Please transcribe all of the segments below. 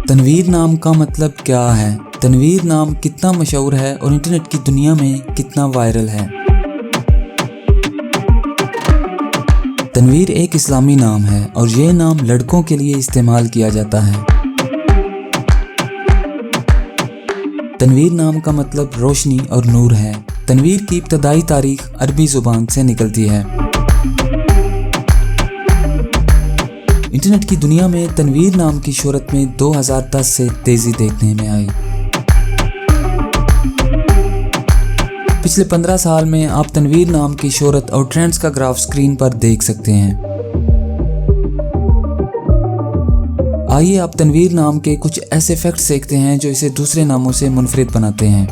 तनवीर नाम का मतलब क्या है? तनवीर नाम कितना मशहूर है और इंटरनेट की दुनिया में कितना वायरल है? तनवीर एक इस्लामी नाम है और ये नाम लड़कों के लिए इस्तेमाल किया जाता है। तनवीर नाम का मतलब रोशनी और नूर है। तनवीर की इब्तदाई तारीख अरबी जुबान से निकलती है। इंटरनेट की दुनिया में तनवीर नाम की शोहरत में 2010 से तेजी देखने में आई। पिछले 15 साल में आप तनवीर नाम की शोहरत और ट्रेंड्स का ग्राफ स्क्रीन पर देख सकते हैं। आइए आप तनवीर नाम के कुछ ऐसे फैक्ट्स देखते हैं जो इसे दूसरे नामों से मुनफरिद बनाते हैं।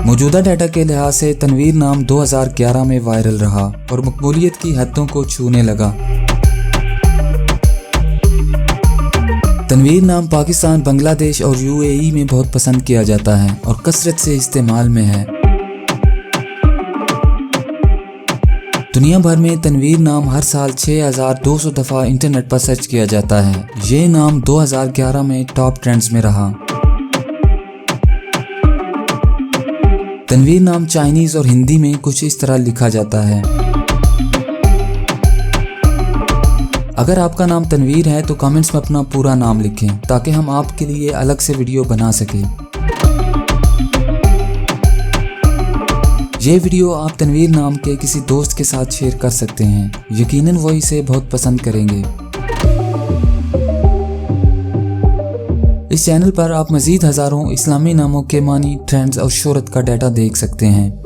मौजूदा डाटा के लिहाज से तनवीर नाम 2011 में वायरल रहा और मकबूलियत की हदों को छूने लगा। तनवीर नाम पाकिस्तान, बांग्लादेश और यूएई में बहुत पसंद किया जाता है और कसरत से इस्तेमाल में है। दुनिया भर में तनवीर नाम हर साल 6200 दफ़ा इंटरनेट पर सर्च किया जाता है। ये नाम 2011 में टॉप ट्रेंड्स में रहा। तनवीर नाम चाइनीज़ और हिंदी में कुछ इस तरह लिखा जाता है। अगर आपका नाम तनवीर है तो कमेंट्स में अपना पूरा नाम लिखें ताकि हम आपके लिए अलग से वीडियो बना सकें। ये वीडियो आप तनवीर नाम के किसी दोस्त के साथ शेयर कर सकते हैं। यकीनन वो इसे बहुत पसंद करेंगे। इस चैनल पर आप मज़ीद हज़ारों इस्लामी नामों के मानी, ट्रेंड्स और शोहरत का डाटा देख सकते हैं।